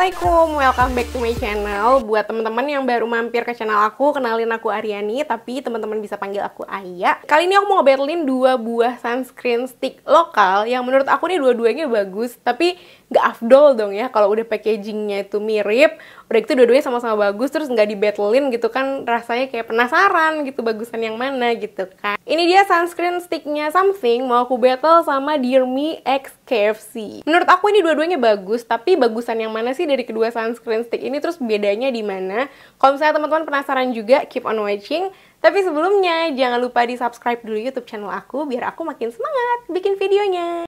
Assalamualaikum, welcome back to my channel. Buat teman-teman yang baru mampir ke channel aku, kenalin aku Aryani, tapi teman-teman bisa panggil aku Aya. Kali ini aku mau nge-battlein 2 buah sunscreen stick lokal yang menurut aku nih dua-duanya bagus, tapi nggak afdol dong ya kalau udah packagingnya itu mirip, udah gitu dua-duanya sama-sama bagus, terus nggak di-battlein gitu kan, rasanya kayak penasaran gitu bagusan yang mana gitu kan. Ini dia sunscreen sticknya Something, mau aku battle sama Dear Me X KFC. Menurut aku ini dua-duanya bagus, tapi bagusan yang mana sih dari kedua sunscreen stick ini, terus bedanya di mana? Kalau misalnya teman-teman penasaran juga, keep on watching. Tapi sebelumnya jangan lupa di subscribe dulu YouTube channel aku biar aku makin semangat bikin videonya.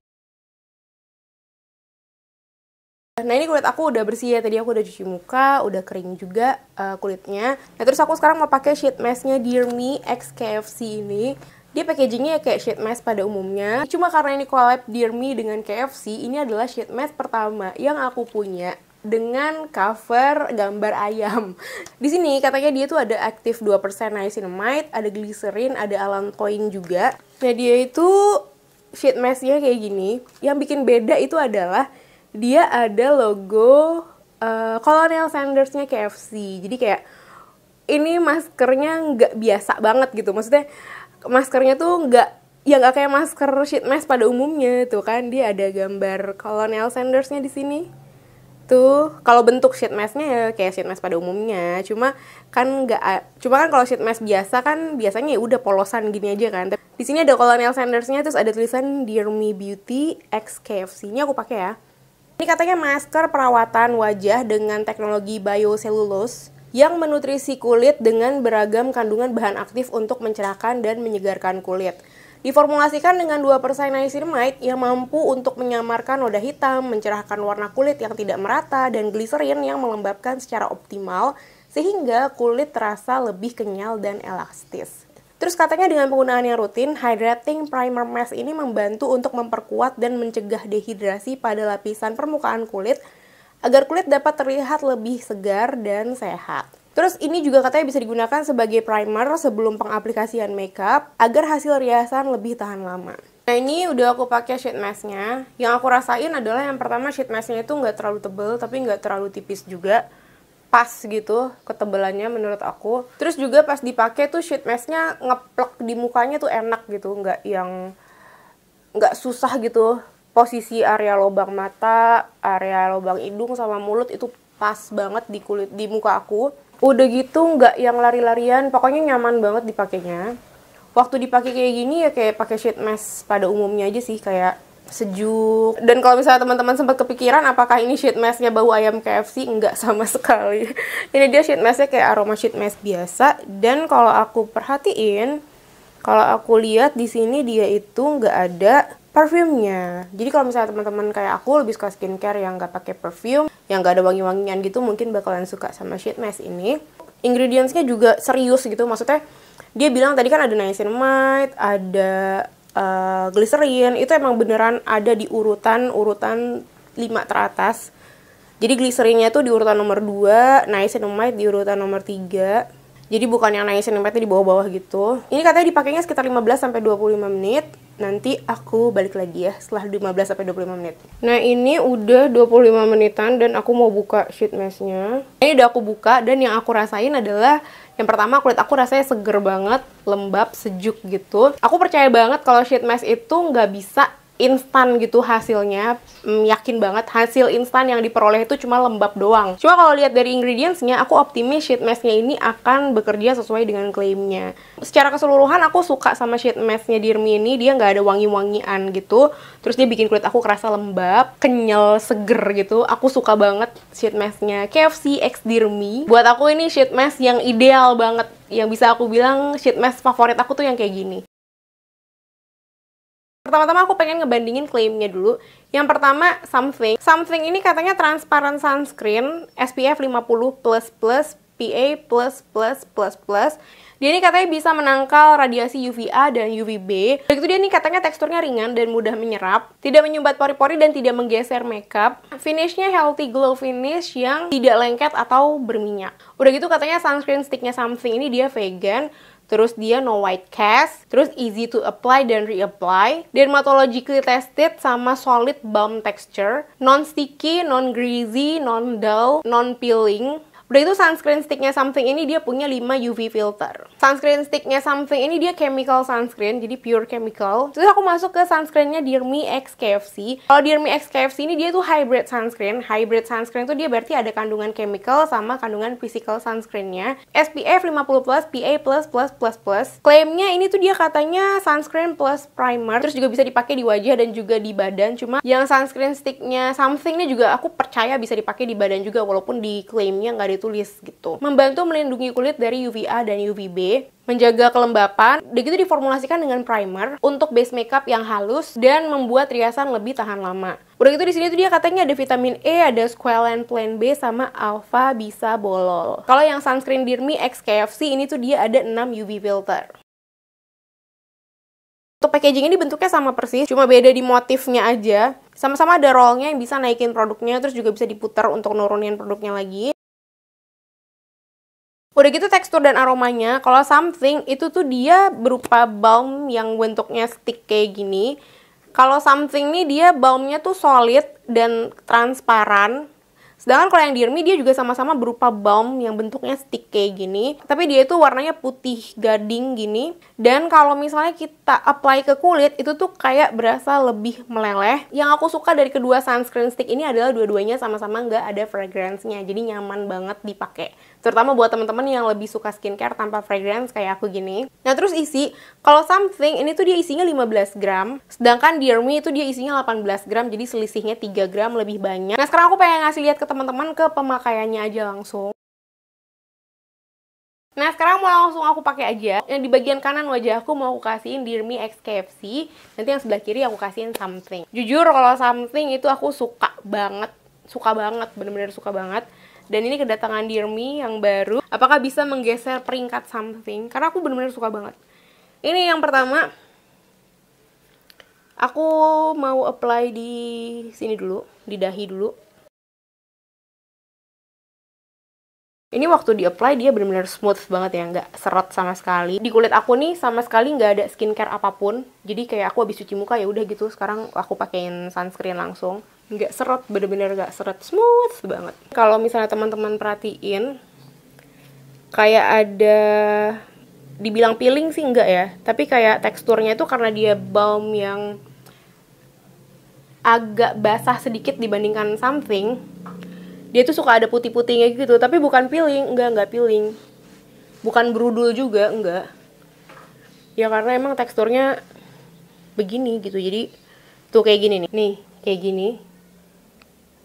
Nah ini kulit aku udah bersih ya, tadi aku udah cuci muka, udah kering juga kulitnya. Nah terus aku sekarang mau pakai sheet masknya Dear Me X KFC ini. Dia packagingnya kayak sheet mask pada umumnya. Cuma karena ini collab Dear Me dengan KFC, ini adalah sheet mask pertama yang aku punya dengan cover gambar ayam. Di sini katanya dia tuh ada aktif 2% niacinamide, ada glycerin, ada allantoin juga. Nah dia itu sheet masknya kayak gini. Yang bikin beda itu adalah dia ada logo Colonel Sanders-nya KFC. Jadi kayak ini maskernya nggak biasa banget gitu. Maksudnya maskernya tuh nggak kayak masker sheet mask pada umumnya tuh kan. Dia ada gambar Colonel Sanders-nya di sini. Tuh, kalau bentuk sheet mask-nya ya kayak sheet mask pada umumnya. Cuma kan kalau sheet mask biasa kan biasanya ya udah polosan gini aja kan. Di sini ada Colonel Sanders-nya, terus ada tulisan Dear Me Beauty X KFC. Ini aku pakai ya. Ini katanya masker perawatan wajah dengan teknologi biocellulose yang menutrisi kulit dengan beragam kandungan bahan aktif untuk mencerahkan dan menyegarkan kulit. Diformulasikan dengan 2% niacinamide yang mampu untuk menyamarkan noda hitam, mencerahkan warna kulit yang tidak merata, dan glycerin yang melembabkan secara optimal sehingga kulit terasa lebih kenyal dan elastis. Terus katanya dengan penggunaan yang rutin, Hydrating Primer Mask ini membantu untuk memperkuat dan mencegah dehidrasi pada lapisan permukaan kulit agar kulit dapat terlihat lebih segar dan sehat. Terus ini juga katanya bisa digunakan sebagai primer sebelum pengaplikasian makeup agar hasil riasan lebih tahan lama. Nah ini udah aku pakai sheet masknya. Yang aku rasain adalah yang pertama sheet masknya itu nggak terlalu tebal tapi nggak terlalu tipis juga. Pas gitu ketebalannya menurut aku. Terus juga pas dipakai tuh sheet masknya ngeplek di mukanya tuh enak gitu, nggak susah gitu. Posisi area lubang mata, area lubang hidung sama mulut itu pas banget di muka aku. Udah gitu nggak yang lari-larian, pokoknya nyaman banget dipakainya. Waktu dipakai kayak gini ya kayak pakai sheet mask pada umumnya aja sih, kayak sejuk. Dan kalau misalnya teman-teman sempat kepikiran apakah ini sheet masknya bau ayam KFC, enggak sama sekali. Ini dia sheet masknya kayak aroma sheet mask biasa. Dan kalau aku perhatiin, kalau aku lihat di sini dia itu nggak ada parfumnya. Jadi kalau misalnya teman-teman kayak aku lebih suka skincare yang nggak pakai perfume, yang nggak ada wangi-wangian gitu, mungkin bakalan suka sama sheet mask ini. Ingredientsnya juga serius gitu, maksudnya dia bilang tadi kan ada niacinamide, ada glycerin, itu emang beneran ada di urutan 5 teratas. Jadi glycerinnya tuh di urutan nomor 2, niacinamide di urutan nomor 3. Jadi bukan yang niacinamide di bawah-bawah gitu. Ini katanya dipakainya sekitar 15-25 menit. Nanti aku balik lagi ya setelah 15-25 menit. Nah ini udah 25 menitan dan aku mau buka sheet masknya. Ini udah aku buka dan yang aku rasain adalah yang pertama kulit aku rasanya seger banget, lembab, sejuk gitu. Aku percaya banget kalau sheet mask itu nggak bisa instan gitu hasilnya. Yakin banget hasil instan yang diperoleh itu cuma lembab doang. Cuma kalau lihat dari ingredientsnya, aku optimis sheet masknya ini akan bekerja sesuai dengan klaimnya. Secara keseluruhan aku suka sama sheet masknya Dear Me ini. Dia nggak ada wangi-wangian gitu. Terus dia bikin kulit aku kerasa lembab, kenyal, seger gitu. Aku suka banget sheet masknya KFC X Dear Me. Buat aku ini sheet mask yang ideal banget. Yang bisa aku bilang sheet mask favorit aku tuh yang kayak gini. Pertama-tama aku pengen ngebandingin klaimnya dulu. Yang pertama, Something. Something ini katanya transparent sunscreen, SPF 50++, PA+++++. Dia ini katanya bisa menangkal radiasi UVA dan UVB. Begitu dia ini katanya teksturnya ringan dan mudah menyerap, tidak menyumbat pori-pori dan tidak menggeser makeup. Finishnya healthy glow finish yang tidak lengket atau berminyak. Udah gitu katanya sunscreen sticknya Something ini dia vegan. terus dia no white cast, terus easy to apply dan reapply, dermatologically tested sama solid balm texture, non-sticky, non-greasy, non-dull, non-peeling. Udah itu sunscreen sticknya Something ini dia punya 5 UV filter. Sunscreen sticknya Something ini dia chemical sunscreen, jadi pure chemical. Terus aku masuk ke sunscreennya Dear Me X KFC. Kalau Dear Me X KFC ini dia tuh hybrid sunscreen. Hybrid sunscreen itu dia berarti ada kandungan chemical sama kandungan physical sunscreennya. SPF 50+, PA+++++. Klaimnya ini tuh dia katanya sunscreen plus primer. Terus juga bisa dipakai di wajah dan juga di badan. Cuma yang sunscreen sticknya Something ini juga aku percaya bisa dipakai di badan juga, walaupun di klaimnya nggak ditulis gitu. Membantu melindungi kulit dari UVA dan UVB, menjaga kelembapan, begitu diformulasikan dengan primer untuk base makeup yang halus dan membuat riasan lebih tahan lama. Udah gitu di sini tuh dia katanya ada vitamin E, ada squalane plan B sama alpha bisabolol. Kalau yang sunscreen Dear Me X KFC ini tuh dia ada 6 UV filter. Untuk packaging ini bentuknya sama persis, cuma beda di motifnya aja. Sama-sama ada rollnya yang bisa naikin produknya, terus juga bisa diputar untuk nurunin produknya lagi. Udah gitu tekstur dan aromanya, kalau Something itu tuh dia berupa balm yang bentuknya stick kayak gini. Kalau Something nih dia balmnya tuh solid dan transparan. Sedangkan kalau yang Dear Me dia juga sama-sama berupa balm yang bentuknya stick kayak gini. Tapi dia itu warnanya putih gading gini. Dan kalau misalnya kita apply ke kulit, itu tuh kayak berasa lebih meleleh. Yang aku suka dari kedua sunscreen stick ini adalah dua-duanya sama-sama nggak ada fragrance-nya. Jadi nyaman banget dipakai. Terutama buat teman-teman yang lebih suka skincare tanpa fragrance kayak aku gini. Nah terus isi, kalau Something ini tuh dia isinya 15 gram. Sedangkan Dear Me itu dia isinya 18 gram. Jadi selisihnya 3 gram lebih banyak. Nah sekarang aku pengen ngasih lihat ke teman-teman ke pemakaiannya aja langsung. Nah sekarang mau langsung aku pakai aja. Yang di bagian kanan wajah aku mau aku kasihin Dear Me X KFC. Nanti yang sebelah kiri aku kasihin Something. Jujur kalau Something itu aku suka banget, bener-bener suka banget. Dan ini kedatangan Dear Me yang baru. Apakah bisa menggeser peringkat Something? Karena aku bener-bener suka banget. Ini yang pertama, aku mau apply di sini dulu, di dahi dulu. Ini waktu di-apply dia benar-benar smooth banget ya, nggak seret sama sekali. Di kulit aku nih sama sekali nggak ada skincare apapun. Jadi kayak aku habis cuci muka ya udah gitu, sekarang aku pakein sunscreen langsung. Nggak seret, bener-bener nggak seret, smooth banget. Kalau misalnya teman-teman perhatiin, kayak ada, dibilang peeling sih enggak ya, tapi kayak teksturnya itu karena dia balm yang agak basah sedikit dibandingkan Something. Dia tuh suka ada putih-putihnya gitu, tapi bukan peeling, enggak peeling. Bukan berudul juga, enggak. Ya karena emang teksturnya begini gitu, jadi tuh kayak gini nih, kayak gini.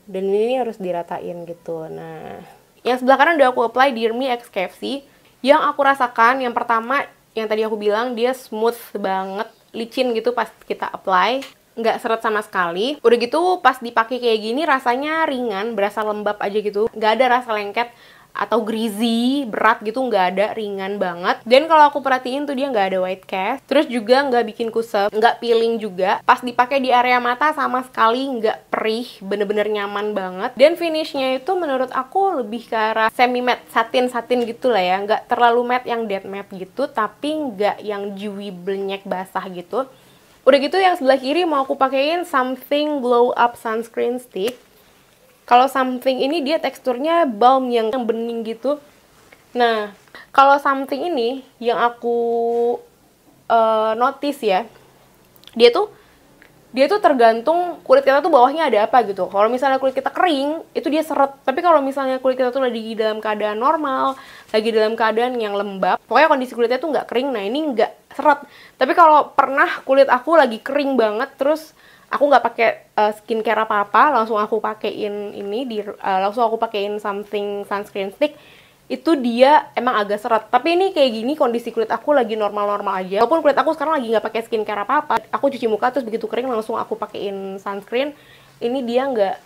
Dan ini harus diratain gitu. Nah, yang sebelah kanan udah aku apply Dear Me X KFC. Yang aku rasakan, yang pertama, yang tadi aku bilang, dia smooth banget, licin gitu pas kita apply. Nggak seret sama sekali. Udah gitu pas dipakai kayak gini rasanya ringan, berasa lembab aja gitu. Nggak ada rasa lengket atau greasy, berat gitu, nggak ada, ringan banget. Dan kalau aku perhatiin tuh dia nggak ada white cast. Terus juga nggak bikin kusam, nggak peeling juga. Pas dipakai di area mata sama sekali nggak perih, bener-bener nyaman banget. Dan finishnya itu menurut aku lebih ke arah semi matte, satin gitu lah ya. Nggak terlalu matte yang dead matte gitu, tapi nggak yang dewy blenyak basah gitu. Udah gitu yang sebelah kiri mau aku pakein Something Glow Up Sunscreen Stick. Kalau Something ini dia teksturnya balm yang bening gitu. Nah, kalau Something ini yang aku notice ya, dia tuh tergantung kulit kita tuh bawahnya ada apa gitu. Kalau misalnya kulit kita kering, itu dia seret. Tapi kalau misalnya kulit kita tuh lagi dalam keadaan normal, lagi dalam keadaan yang lembab, pokoknya kondisi kulitnya tuh nggak kering, nah ini nggak seret. Tapi kalau pernah kulit aku lagi kering banget, terus aku nggak pakai skincare apa-apa, langsung aku pakein langsung aku pakein Something sunscreen stick, itu dia emang agak seret. Tapi ini kayak gini kondisi kulit aku lagi normal-normal aja. Walaupun kulit aku sekarang lagi nggak pakai skincare apa-apa, aku cuci muka terus begitu kering langsung aku pakein sunscreen, ini dia nggak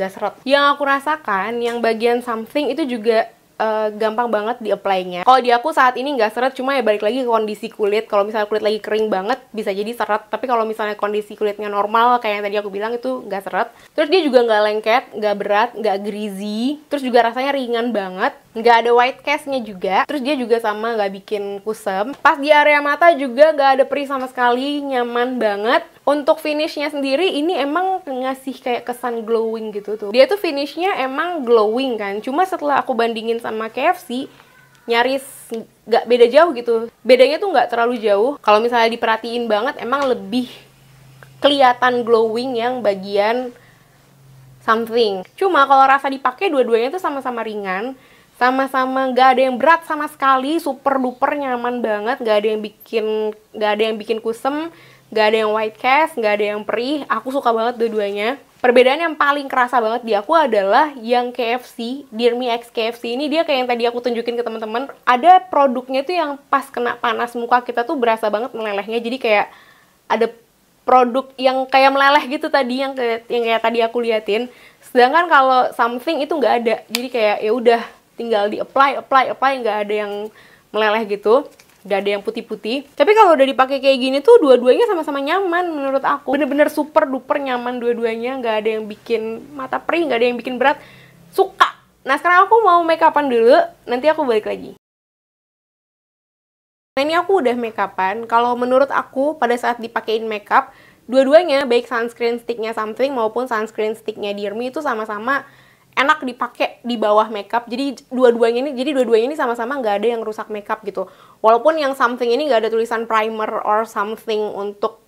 seret. Yang aku rasakan, yang bagian Something itu juga gampang banget di-apply-nya. Kalau di aku saat ini nggak seret, cuma ya balik lagi ke kondisi kulit. Kalau misalnya kulit lagi kering banget, bisa jadi seret. Tapi kalau misalnya kondisi kulitnya normal, kayak yang tadi aku bilang, itu nggak seret. Terus dia juga nggak lengket, nggak berat, nggak greasy. Terus juga rasanya ringan banget. Nggak ada white cast-nya juga. Terus dia juga sama, nggak bikin kusam. Pas di area mata juga nggak ada perih sama sekali, nyaman banget. Untuk finishnya sendiri, ini emang ngasih kayak kesan glowing gitu tuh. Dia tuh finishnya emang glowing kan. Cuma setelah aku bandingin sama KFC, nyaris nggak beda jauh gitu. Bedanya tuh nggak terlalu jauh. Kalau misalnya diperhatiin banget, emang lebih kelihatan glowing yang bagian something. Cuma kalau rasa dipakai, dua-duanya tuh sama-sama ringan. Sama-sama nggak ada yang berat sama sekali, super duper nyaman banget, nggak ada yang bikin kusem, nggak ada yang white cast, nggak ada yang perih. Aku suka banget dua-duanya. Perbedaan yang paling kerasa banget di aku adalah yang KFC, Dear Me X KFC ini, dia kayak yang tadi aku tunjukin ke teman-teman. Ada produknya tuh yang pas kena panas muka kita tuh berasa banget melelehnya. Jadi kayak ada produk yang kayak meleleh gitu tadi, yang kayak tadi aku liatin. Sedangkan kalau something itu nggak ada. Jadi kayak ya udah tinggal di apply, nggak ada yang meleleh gitu, nggak ada yang putih-putih. Tapi kalau udah dipakai kayak gini tuh dua-duanya sama-sama nyaman menurut aku. Bener-bener super duper nyaman dua-duanya, nggak ada yang bikin mata perih, nggak ada yang bikin berat. Suka. Nah sekarang aku mau make upan dulu, nanti aku balik lagi. Nah ini aku udah make upan. Kalau menurut aku pada saat dipakein makeup, dua-duanya baik sunscreen sticknya something maupun sunscreen sticknya Dear Me itu sama-sama enak dipakai di bawah makeup. Jadi dua-duanya ini sama-sama nggak ada yang rusak makeup gitu. Walaupun yang something ini nggak ada tulisan primer or something untuk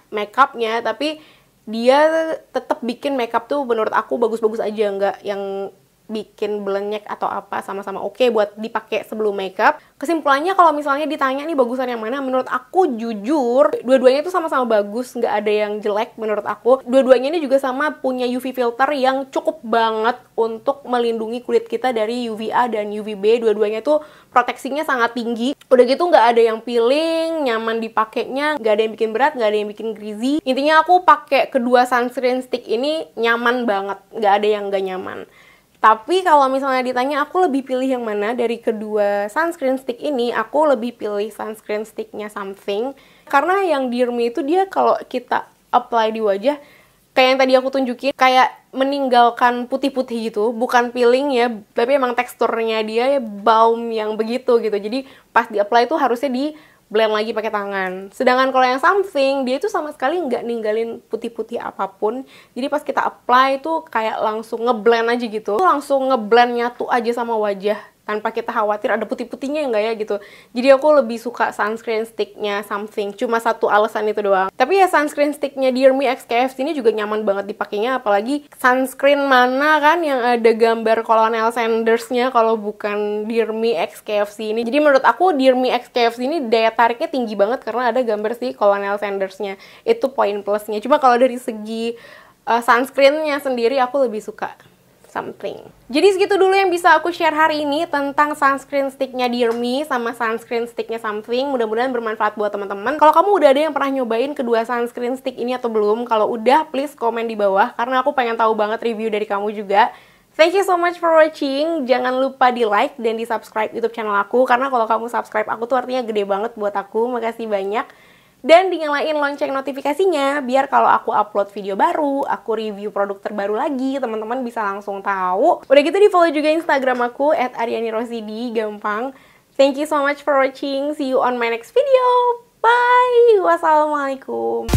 makeupnya, tapi dia tetap bikin makeup tuh menurut aku bagus-bagus aja, nggak yang bikin belenyek atau apa, sama-sama oke buat dipakai sebelum makeup. Kesimpulannya kalau misalnya ditanya nih bagusan yang mana, menurut aku jujur dua-duanya itu sama-sama bagus, nggak ada yang jelek menurut aku. Dua-duanya ini juga sama punya UV filter yang cukup banget untuk melindungi kulit kita dari UVA dan UVB. Dua-duanya tuh proteksinya sangat tinggi. Udah gitu nggak ada yang peeling, nyaman dipakainya, nggak ada yang bikin berat, nggak ada yang bikin greasy. Intinya aku pakai kedua sunscreen stick ini nyaman banget, nggak ada yang nggak nyaman. Tapi kalau misalnya ditanya aku lebih pilih yang mana dari kedua sunscreen stick ini, aku lebih pilih sunscreen sticknya something. Karena yang Dear Me itu dia kalau kita apply di wajah, kayak yang tadi aku tunjukin, kayak meninggalkan putih-putih gitu. Bukan peeling ya, tapi emang teksturnya dia ya balm yang begitu gitu. Jadi pas di-apply itu harusnya di blend lagi pakai tangan. Sedangkan kalau yang something, dia itu sama sekali nggak ninggalin putih-putih apapun. Jadi pas kita apply tuh kayak langsung ngeblend aja gitu. Langsung ngeblend nyatu aja sama wajah. Tanpa kita khawatir ada putih-putihnya nggak ya gitu. Jadi aku lebih suka sunscreen sticknya something. Cuma satu alasan itu doang. Tapi ya sunscreen sticknya Dear Me X KFC ini juga nyaman banget dipakainya. Apalagi sunscreen mana kan yang ada gambar Colonel Sanders-nya kalau bukan Dear Me X KFC ini. Jadi menurut aku Dear Me X KFC ini daya tariknya tinggi banget karena ada gambar si Colonel Sanders-nya. Itu poin plusnya. Cuma kalau dari segi sunscreen-nya sendiri aku lebih suka something. Jadi segitu dulu yang bisa aku share hari ini tentang sunscreen sticknya Dear Me sama sunscreen sticknya something. Mudah-mudahan bermanfaat buat teman-teman. Kalau kamu udah ada yang pernah nyobain kedua sunscreen stick ini atau belum? Kalau udah, please komen di bawah karena aku pengen tahu banget review dari kamu juga. Thank you so much for watching. Jangan lupa di like dan di subscribe YouTube channel aku karena kalau kamu subscribe aku tuh artinya gede banget buat aku. Makasih banyak. Dan dinyalain lonceng notifikasinya, biar kalau aku upload video baru, aku review produk terbaru lagi, teman-teman bisa langsung tahu. Udah gitu di follow juga Instagram aku, @aryani_rosidi, gampang. Thank you so much for watching, see you on my next video. Bye, wassalamualaikum.